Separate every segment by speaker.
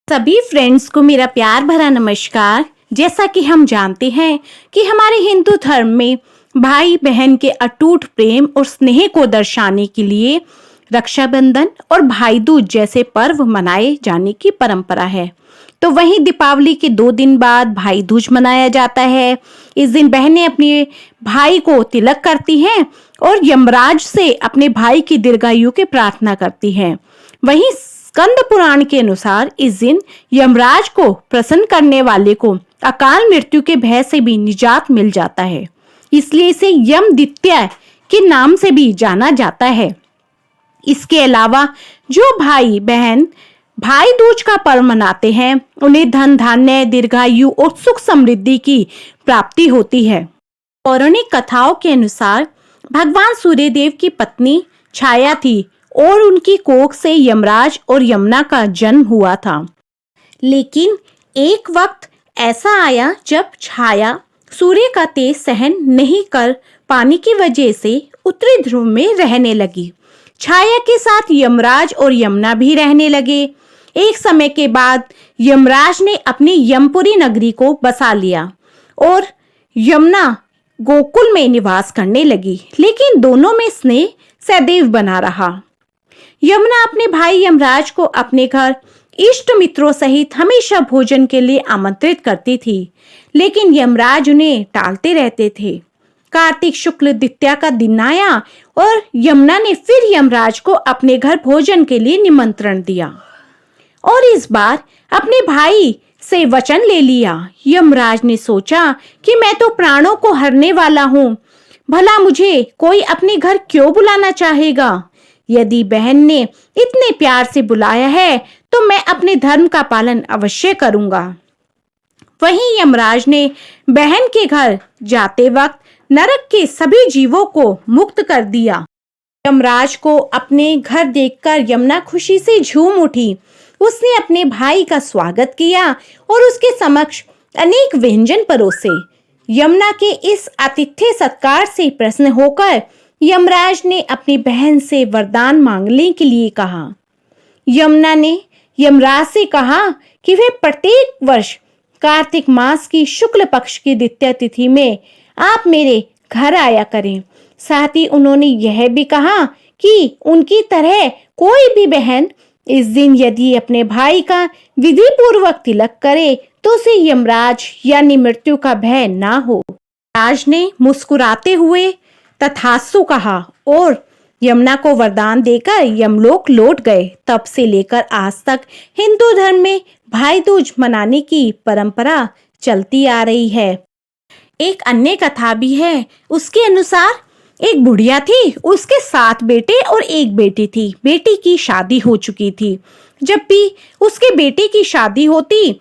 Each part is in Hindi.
Speaker 1: सभी फ्रेंड्स को मेरा प्यार भरा नमस्कार। जैसा कि हम जानते हैं कि हमारे हिंदू धर्म में भाई बहन के अटूट प्रेम और स्नेह को दर्शाने के लिए रक्षाबंधन और भाई दूज जैसे पर्व मनाए जाने की परंपरा है। तो वहीं दीपावली के 2 दिन बाद भाई दूज मनाया जाता है। इस दिन बहनें अपने भाई को तिलक करती हैं और यमराज से अपने भाई की दीर्घायु की प्रार्थना करती हैं। वहीं स्कंद पुराण के अनुसार इस दिन यमराज को प्रसन्न करने वाले को अकाल मृत्यु के भय से भी निजात मिल जाता है, इसलिए इसे यमद्वितीया के नाम से भी जाना जाता है। इसके अलावा जो भाई बहन भाई दूज का पर्व मनाते हैं उन्हें धन धान्य दीर्घायु और सुख समृद्धि की प्राप्ति होती है। पौराणिक कथाओं के अनुसार भगवान सूर्यदेव की पत्नी छाया थी और उनकी कोख से यमराज और यमुना का जन्म हुआ था। लेकिन एक वक्त ऐसा आया जब छाया सूर्य का तेज सहन नहीं कर पाने की वजह से उत्तरी ध्रुव में रहने लगी। छाया के साथ यमराज और यमुना भी रहने लगे। एक समय के बाद यमराज ने अपनी यमपुरी नगरी को बसा लिया और यमुना गोकुल में निवास करने लगी, लेकिन दोनों में स्नेह सदैव बना रहा। यमुना अपने भाई यमराज को अपने घर इष्ट मित्रों सहित हमेशा भोजन के लिए आमंत्रित करती थी, लेकिन यमराज उन्हें टालते रहते थे। कार्तिक शुक्ल द्वितीया का दिन आया और यमुना ने फिर यमराज को अपने घर भोजन के लिए निमंत्रण दिया और इस बार अपने भाई से वचन ले लिया। यमराज ने सोचा कि मैं तो प्राणों को हरने वाला हूँ, भला मुझे कोई अपने घर क्यों बुलाना चाहेगा। यदि बहन ने इतने प्यार से बुलाया है तो मैं अपने धर्म का पालन अवश्य करूंगा। वहीं यमराज ने बहन के घर जाते वक्त नरक के सभी जीवों को मुक्त कर दिया। यमराज को अपने घर देखकर यमुना खुशी से झूम उठी। उसने अपने भाई का स्वागत किया और उसके समक्ष अनेक व्यंजन परोसे। यमुना के इस आतिथ्य सत्कार से प्रसन्न होकर यमराज ने अपनी बहन से वरदान मांगने के लिए कहा। यमुना ने यमराज से कहा कि वे प्रत्येक वर्ष कार्तिक मास की शुक्ल पक्ष की द्वितीया तिथि में आप मेरे घर आया करें। साथ ही उन्होंने यह भी कहा कि उनकी तरह कोई भी बहन इस दिन यदि अपने भाई का विधि पूर्वक तिलक करे तो उसे यमराज यानी मृत्यु का भय ना हो। राज ने मुस्कुराते हुए तथास्तु कहा और यमुना को वरदान देकर यमलोक लौट गए। तब से लेकर आज तक हिंदू धर्म में भाई दूज मनाने की परंपरा चलती आ रही है। एक अन्य कथा भी है। उसके अनुसार एक बुढ़िया थी, उसके 7 बेटे और 1 बेटी थी। बेटी की शादी हो चुकी थी। जब भी उसके बेटे की शादी होती,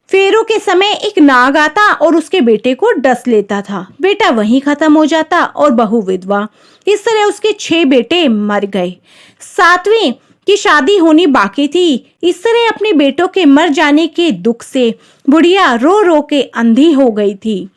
Speaker 1: फेरों के समय एक नाग आता और उसके बेटे को डस लेता था। बेटा वहीं खत्म हो जाता और बहू विधवा। इस तरह उसके 6 बेटे मर गए। 7वें की शादी होनी बाकी थी। इस तरह अपने बेटों के मर जाने के दुख से बुढ़िया रो रो के अंधी हो गई थी।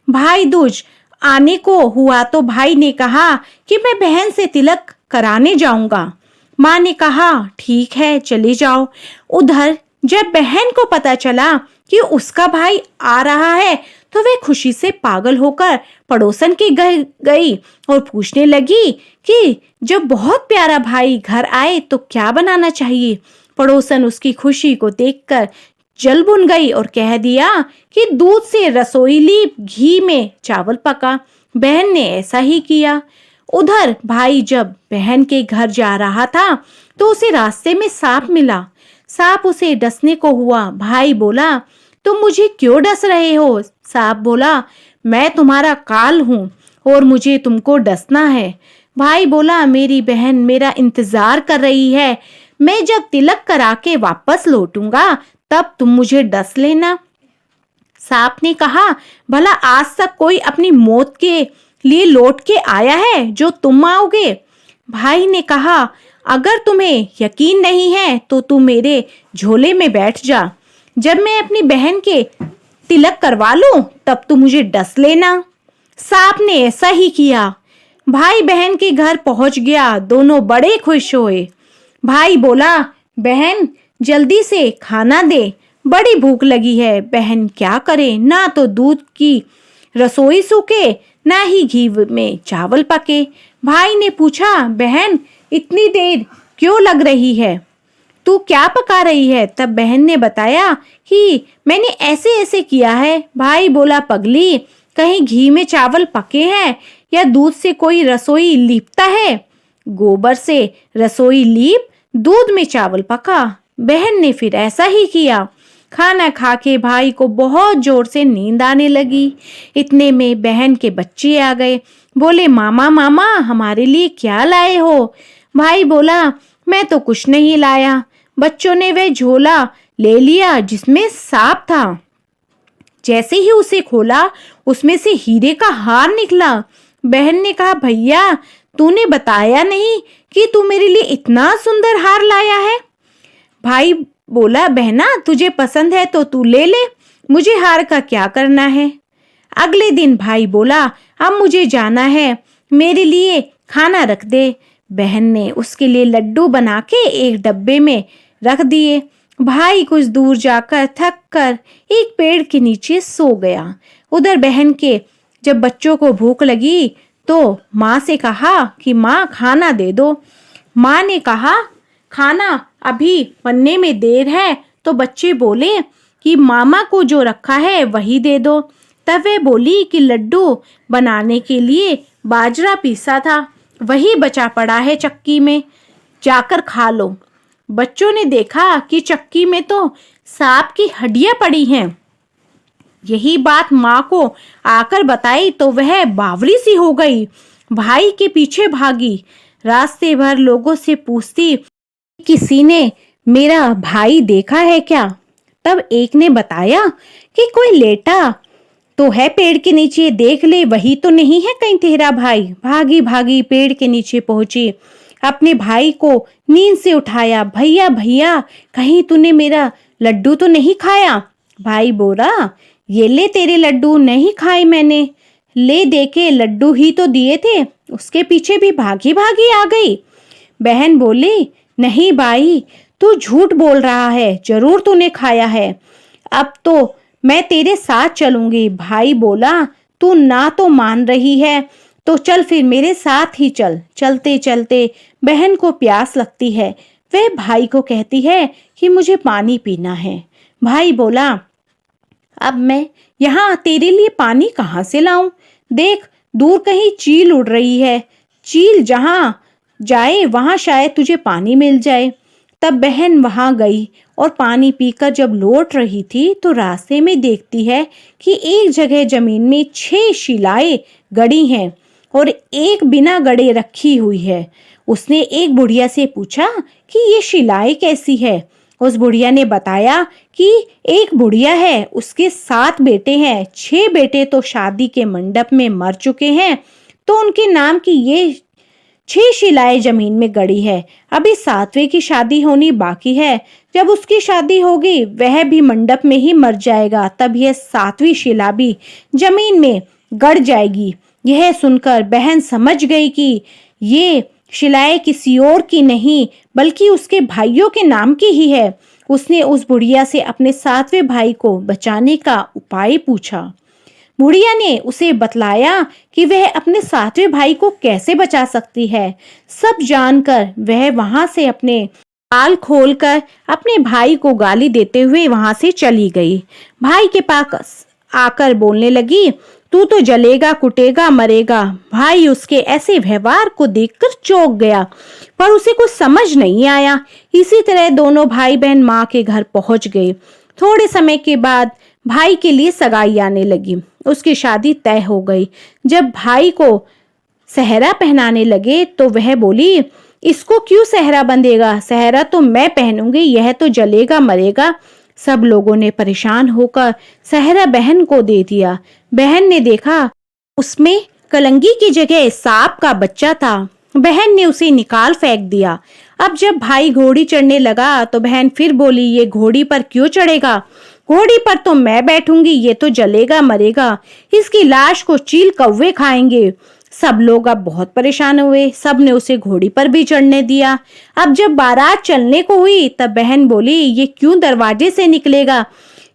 Speaker 1: भाई दूज आने को हुआ तो भाई ने कहा कि मैं बहन से तिलक कराने जाऊंगा। माँ ने कहा ठीक है चले जाओ। उधर जब बहन को पता चला कि उसका भाई आ रहा है तो वह खुशी से पागल होकर पड़ोसन के घर गई और पूछने लगी कि जब बहुत प्यारा भाई घर आए तो क्या बनाना चाहिए। पड़ोसन उसकी खुशी को देखकर जल भुन गई और कह दिया कि दूध से रसोई ली, घी में चावल पका। बहन ने ऐसा ही किया। उधर भाई जब बहन के घर जा रहा था तो उसे रास्ते में सांप मिला। सांप उसे डसने को हुआ। भाई बोला तुम मुझे क्यों डस रहे हो। सांप बोला मैं तुम्हारा काल हूँ और मुझे तुमको डसना है। भाई बोला मेरी बहन मेरा इंतजार कर रही है, मैं जब तिलक करा के वापस लौटूंगा तब तुम मुझे डस लेना। सांप ने कहा भला आज तक कोई अपनी मौत के लिए लौट के आया है जो तुम आओगे। भाई ने कहा अगर तुम्हें यकीन नहीं है तो तुम मेरे झोले में बैठ जा। जब मैं अपनी बहन के तिलक करवा लूं तब तुम मुझे डस लेना। सांप ने ऐसा ही किया। भाई बहन के घर पहुंच गया। दोनों बड़े खुश हुए। भाई बोला बहन जल्दी से खाना दे, बड़ी भूख लगी है। बहन क्या करे, ना तो दूध की रसोई सूखे, ना ही घी में चावल पके। भाई ने पूछा, बहन इतनी देर क्यों लग रही है, तू क्या पका रही है? तब बहन ने बताया कि मैंने ऐसे ऐसे किया है। भाई बोला, पगली, कहीं घी में चावल पके हैं या दूध से कोई रसोई लीपता है? गोबर से रसोई लीप, दूध में चावल पका। बहन ने फिर ऐसा ही किया। खाना खा के भाई को बहुत जोर से नींद आने लगी। इतने में बहन के बच्चे आ गए। बोले, मामा मामा हमारे लिए क्या लाए हो? भाई बोला, मैं तो कुछ नहीं लाया। बच्चों ने वह झोला ले लिया जिसमें सांप था। जैसे ही उसे खोला, उसमें से हीरे का हार निकला। बहन ने कहा, भैया तूने बताया नहीं कि तू मेरे लिए इतना सुंदर हार लाया है। भाई बोला, बहना तुझे पसंद है तो तू ले ले, मुझे हार का क्या करना है। अगले दिन भाई बोला, अब मुझे जाना है, मेरे लिए खाना रख दे। बहन ने उसके लिए लड्डू बना के एक डब्बे में रख दिए। भाई कुछ दूर जाकर थक कर एक पेड़ के नीचे सो गया। उधर बहन के जब बच्चों को भूख लगी तो माँ से कहा कि माँ खाना दे दो। माँ ने कहा, खाना अभी बनने में देर है। तो बच्चे बोले कि मामा को जो रखा है वही दे दो। तब वे बोली कि लड्डू बनाने के लिए बाजरा पीसा था, वही बचा पड़ा है चक्की में, जाकर खा लो। बच्चों ने देखा कि चक्की में तो सांप की हड्डियां पड़ी हैं। यही बात माँ को आकर बताई तो वह बावरी सी हो गई। भाई के पीछे भागी, रास्ते भर लोगों से पूछती, किसी ने मेरा भाई देखा है क्या? तब एक ने बताया कि कोई लेटा तो है पेड़ के नीचे, देख ले, वही तो नहीं है कहीं तेरा भाई। भागी भागी पेड़ के नीचे पहुंची, अपने भाई को नींद से उठाया। भैया भैया, कहीं तूने मेरा लड्डू तो नहीं खाया? भाई बोला, ये ले तेरे लड्डू, नहीं खाए मैंने। ले, देखे लड्डू ही तो दिए थे। उसके पीछे भी भागी भागी आ गई। बहन बोली, नहीं भाई, तू झूठ बोल रहा है, जरूर तूने खाया है, अब तो मैं तेरे साथ चलूंगी। भाई बोला, तू ना तो मान रही है तो चल फिर मेरे साथ ही चल। चलते चलते बहन को प्यास लगती है। वह भाई को कहती है कि मुझे पानी पीना है। भाई बोला, अब मैं यहाँ तेरे लिए पानी कहाँ से लाऊं? देख, दूर कहीं चील उड़ रही है, चील जहाँ जाए वहां शायद तुझे पानी मिल जाए। तब बहन वहां गई और पानी पीकर जब लौट रही थी तो रास्ते में देखती है कि एक जगह जमीन में 6 शिलाएं गड़ी हैं और एक बिना गड़े रखी हुई है। उसने एक बुढ़िया से पूछा कि ये शिलाएं कैसी है? उस बुढ़िया ने बताया कि एक बुढ़िया है, उसके 7 बेटे हैं। 6 बेटे तो शादी के मंडप में मर चुके हैं, तो उनके नाम की ये 6 शिलाएं जमीन में गड़ी है। अभी 7वें की शादी होनी बाकी है। जब उसकी शादी होगी वह भी मंडप में ही मर जाएगा, तब यह 7वीं शिला भी जमीन में गड़ जाएगी। यह सुनकर बहन समझ गई कि ये शिलाएं किसी और की नहीं बल्कि उसके भाइयों के नाम की ही है। उसने उस बुढ़िया से अपने 7वें भाई को बचाने का उपाय पूछा। बुढ़िया ने उसे बतलाया कि वह अपने 7वें भाई को कैसे बचा सकती है। सब जानकर वह वहां से अपने बाल खोलकर अपने भाई को गाली देते हुए वहां से चली गई। भाई के पास आकर बोलने लगी, तू तो जलेगा, कुटेगा, मरेगा। भाई उसके ऐसे व्यवहार को देखकर चौंक गया, पर उसे कुछ समझ नहीं आया। इसी तरह दोनों भाई बहन माँ के घर पहुंच गए। थोड़े समय के बाद भाई के लिए सगाई आने लगी। उसकी शादी तय हो गई। जब भाई को सेहरा पहनाने लगे तो वह बोली, इसको क्यों सेहरा बंधेगा? सेहरा तो मैं पहनूंगी, यह तो जलेगा मरेगा। सब लोगों ने परेशान होकर सेहरा बहन को दे दिया। बहन ने देखा उसमें कलंगी की जगह सांप का बच्चा था। बहन ने उसे निकाल फेंक दिया। अब जब भाई घोड़ी चढ़ने लगा तो बहन फिर बोली, ये घोड़ी पर क्यों चढ़ेगा? घोड़ी पर तो मैं बैठूंगी, ये तो जलेगा मरेगा, इसकी लाश को चील कौवे खाएंगे। सब लोग अब बहुत परेशान हुए, सब ने उसे घोड़ी पर भी चढ़ने दिया। अब जब बारात चलने को हुई तब बहन बोली, ये क्यों दरवाजे से निकलेगा,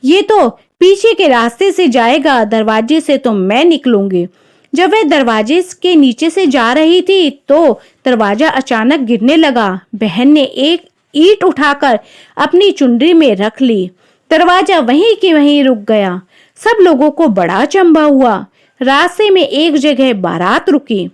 Speaker 1: ये तो पीछे के रास्ते से जाएगा, दरवाजे से तो मैं निकलूंगी। जब वह दरवाजे के नीचे से जा रही थी तो दरवाजा अचानक गिरने लगा। बहन ने एक ईंट उठाकर अपनी चुनरी में रख ली। दरवाजा वहीं की वहीं रुक गया। सब लोगों को बड़ा अचंभा हुआ। रास्ते में एक जगह बारात रुकी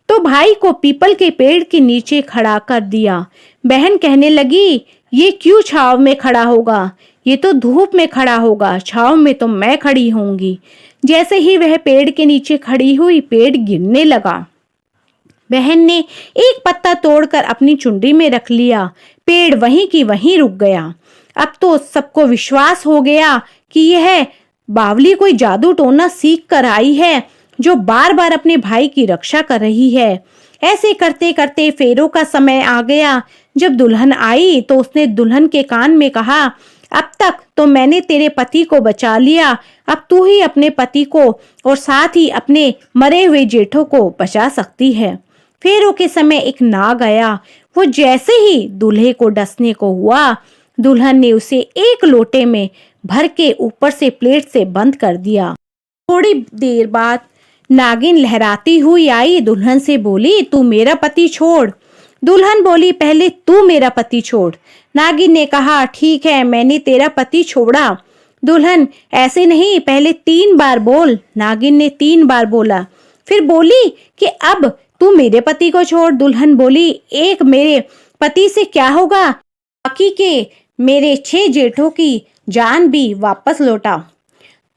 Speaker 1: तो भाई को पीपल के पेड़ के नीचे खड़ा कर दिया। बहन कहने लगी, ये क्यों छांव में खड़ा होगा, ये तो धूप में खड़ा होगा, छांव में तो मैं खड़ी होंगी। जैसे ही वह पेड़ के नीचे खड़ी हुई, पेड़ गिरने लगा। बहन ने एक पत्ता तोड़कर अपनी चुनरी में रख लिया। पेड़ वहीं की वहीं रुक गया। अब तो सबको विश्वास हो गया कि यह बावली कोई जादू टोना सीख कर आई है, जो बार बार अपने भाई की रक्षा कर रही है। ऐसे करते करते फेरों का समय आ गया। जब दुल्हन आई तो उसने दुल्हन के कान में कहा, अब तक तो मैंने तेरे पति को बचा लिया, अब तू ही अपने पति को और साथ ही अपने मरे हुए जेठों को बचा सकती है। फेरों के समय एक नाग आया। वो जैसे ही दूल्हे को डसने को हुआ, दुल्हन ने उसे एक लोटे में भर के ऊपर से प्लेट से बंद कर दिया। थोड़ी देर बाद नागिन लहराती हुई आई, दुल्हन से बोली, तू मेरा पति छोड़। दुल्हन बोली, पहले तू मेरा पति छोड़। नागिन ने कहा, ठीक है, मैंने तेरा पति छोड़ा। दुल्हन, ऐसे नहीं, पहले 3 बार बोल। नागिन ने 3 बार बोला। फिर बोली कि अब तू मेरे पति को छोड़। दुल्हन बोली, एक मेरे पति से क्या होगा, बाकी के मेरे 6 जेठों की जान भी वापस लौटा।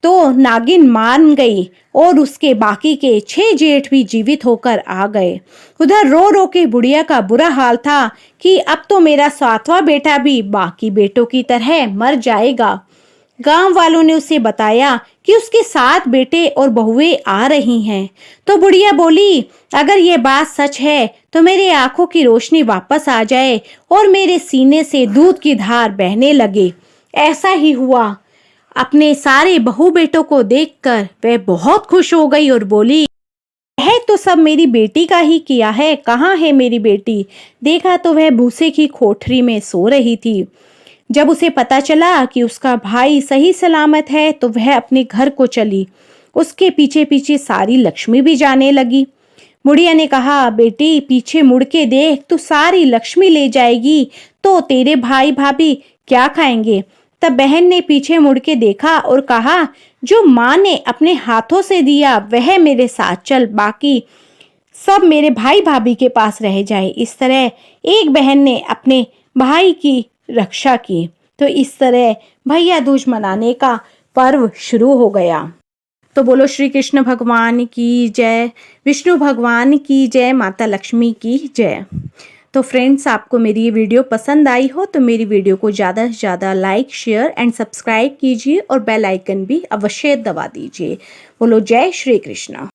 Speaker 1: तो नागिन मान गई और उसके बाकी के 6 जेठ भी जीवित होकर आ गए। उधर रो रो के बुढ़िया का बुरा हाल था कि अब तो मेरा 7वां बेटा भी बाकी बेटों की तरह मर जाएगा। गांव वालों ने उसे बताया कि उसके 7 बेटे और बहुएं आ रही हैं। तो बुढ़िया बोली, अगर ये बात सच है तो मेरी आंखों की रोशनी वापस आ जाए और मेरे सीने से दूध की धार बहने लगे। ऐसा ही हुआ। अपने सारे बहू बेटों को देखकर वह बहुत खुश हो गई और बोली, यह तो सब मेरी बेटी का ही किया है, कहाँ है मेरी बेटी। देखा तो वह भूसे की कोठरी में सो रही थी। जब उसे पता चला कि उसका भाई सही सलामत है तो वह अपने घर को चली। उसके पीछे पीछे सारी लक्ष्मी भी जाने लगी। बुढ़िया ने कहा, बेटी पीछे मुड़ के देख, तू सारी लक्ष्मी ले जाएगी तो तेरे भाई भाभी क्या खाएंगे। तब बहन ने पीछे मुड़ के देखा और कहा, जो माँ ने अपने हाथों से दिया वह मेरे साथ चल, बाकी सब मेरे भाई भाभी के पास रह जाए। इस तरह एक बहन ने अपने भाई की रक्षा की। तो इस तरह भैया दूज मनाने का पर्व शुरू हो गया। तो बोलो श्री कृष्ण भगवान की जय, विष्णु भगवान की जय, माता लक्ष्मी की जय। तो फ्रेंड्स, आपको मेरी ये वीडियो पसंद आई हो तो मेरी वीडियो को ज़्यादा से ज़्यादा लाइक, शेयर एंड सब्सक्राइब कीजिए और बेल आइकन भी अवश्य दबा दीजिए। बोलो जय श्री कृष्ण।